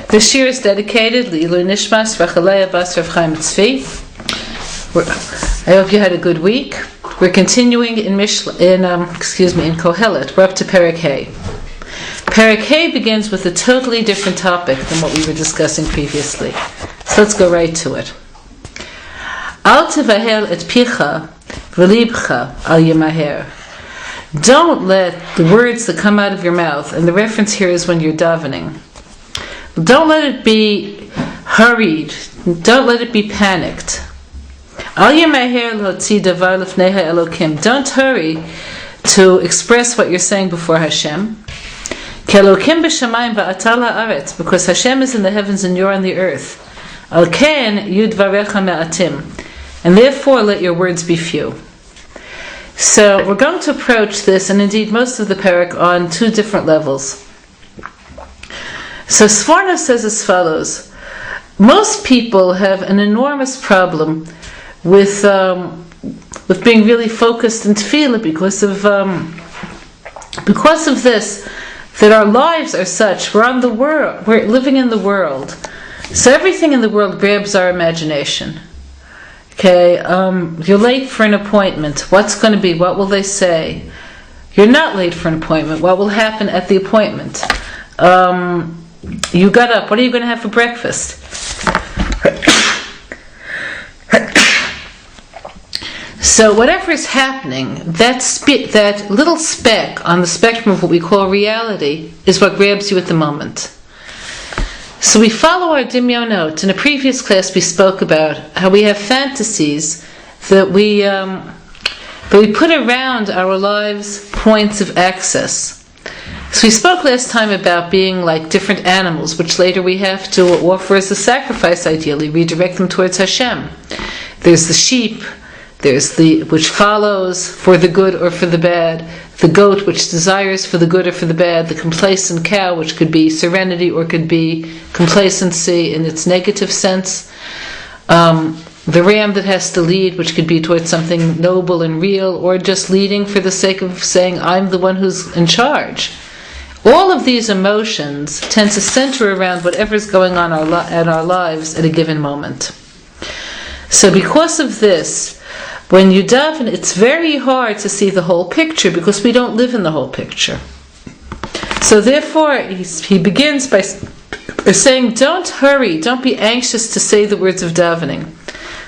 The shiur is dedicated Le'ilu Nishmas Rachalea Bas Rav Chaim Tzvi. I hope you had a good week. We're continuing in Kohelet. We're up to Perek Hey. Perek Hey begins with a totally different topic than what we were discussing previously. So let's go right to it. Al tevahel et picha v'libcha al yemaher. Don't let the words that come out of your mouth, and the reference here is when you're davening, don't let it be hurried. Don't let it be panicked. Al yemaher l'hotzi davar lefnei ha'elokim. Don't hurry to express what you're saying before Hashem. Ke'elokim b'shamayim va'atal ha'aretz, because Hashem is in the heavens and you're on the earth. Al ken yudvarecha me'atim, and therefore let your words be few. So we're going to approach this, and indeed most of the perek, on two different levels. So Sforno says as follows: most people have an enormous problem with being really focused in tefillah because of this, that our lives are such. We're living in the world, so everything in the world grabs our imagination. Okay, you're late for an appointment. What's going to be? What will they say? You're not late for an appointment. What will happen at the appointment? You got up. What are you going to have for breakfast? So whatever is happening, that little speck on the spectrum of what we call reality is what grabs you at the moment. So we follow our dimyonot. In a previous class we spoke about how we have fantasies that we put around our lives' points of access. So we spoke last time about being like different animals, which later we have to offer as a sacrifice, ideally, redirect them towards Hashem. There's the sheep, there's which follows for the good or for the bad, the goat which desires for the good or for the bad, the complacent cow which could be serenity or could be complacency in its negative sense, the ram that has to lead, which could be towards something noble and real, or just leading for the sake of saying, I'm the one who's in charge. All of these emotions tend to center around whatever's going on in our lives at a given moment. So because of this, when you daven, it's very hard to see the whole picture because we don't live in the whole picture. So therefore, he begins by saying, don't hurry, don't be anxious to say the words of davening.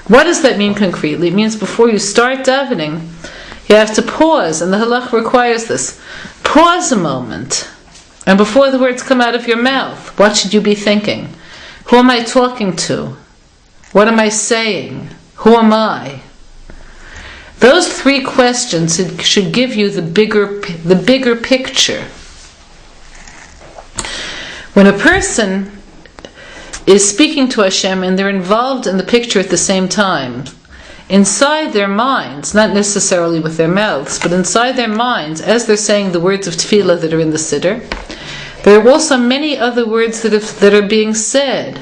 What does that mean concretely? It means before you start davening, you have to pause, and the halach requires this. Pause a moment. And before the words come out of your mouth, what should you be thinking? Who am I talking to? What am I saying? Who am I? Those three questions should give you the bigger picture. When a person is speaking to Hashem and they're involved in the picture at the same time, inside their minds, not necessarily with their mouths, but inside their minds, as they're saying the words of tefillah that are in the siddur, there are also many other words that are being said.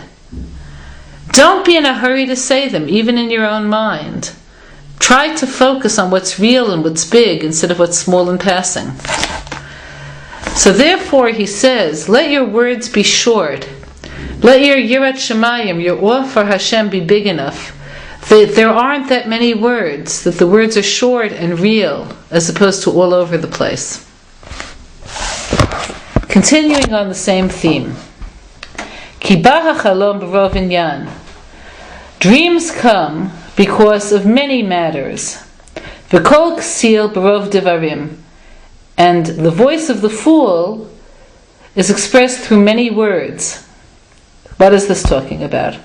Don't be in a hurry to say them, even in your own mind. Try to focus on what's real and what's big instead of what's small and passing. So therefore he says, let your words be short. Let your yirat shamayim, your awe for Hashem, be big enough that there aren't that many words, that the words are short and real, as opposed to all over the place. Continuing on the same theme. Ki ba hachalom b'rov inyan. Dreams come because of many matters. V'kol ksil b'rov devarim. And the voice of the fool is expressed through many words. What is this talking about?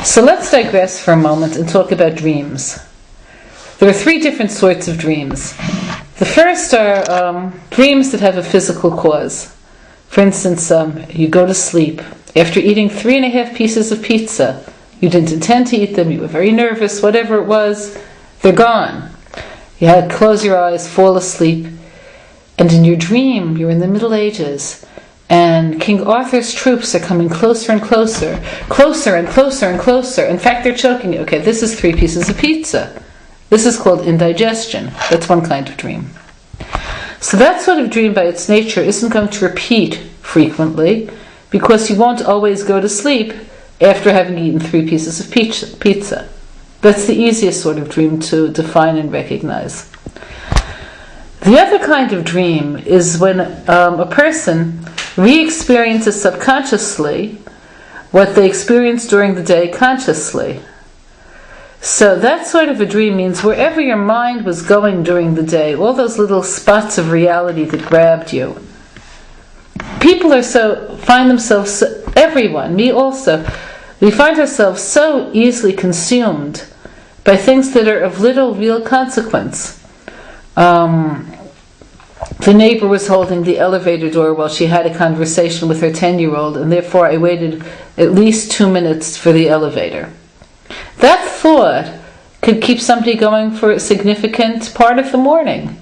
So let's digress for a moment and talk about dreams. There are three different sorts of dreams. The first are dreams that have a physical cause. For instance, you go to sleep. After eating 3.5 pieces of pizza, you didn't intend to eat them, you were very nervous, whatever it was, they're gone. You had to close your eyes, fall asleep, and in your dream, you're in the Middle Ages, and King Arthur's troops are coming closer and closer, closer and closer and closer. In fact, they're choking you. Okay, this is 3 pieces of pizza. This is called indigestion. That's one kind of dream. So that sort of dream by its nature isn't going to repeat frequently. because you won't always go to sleep after having eaten 3 pieces of pizza. That's the easiest sort of dream to define and recognize. The other kind of dream is when a person re-experiences subconsciously what they experienced during the day consciously. So that sort of a dream means wherever your mind was going during the day, all those little spots of reality that grabbed you. People find themselves, everyone, me also, we find ourselves so easily consumed by things that are of little real consequence. The neighbor was holding the elevator door while she had a conversation with her 10-year-old, and therefore I waited at least 2 minutes for the elevator. That thought could keep somebody going for a significant part of the morning.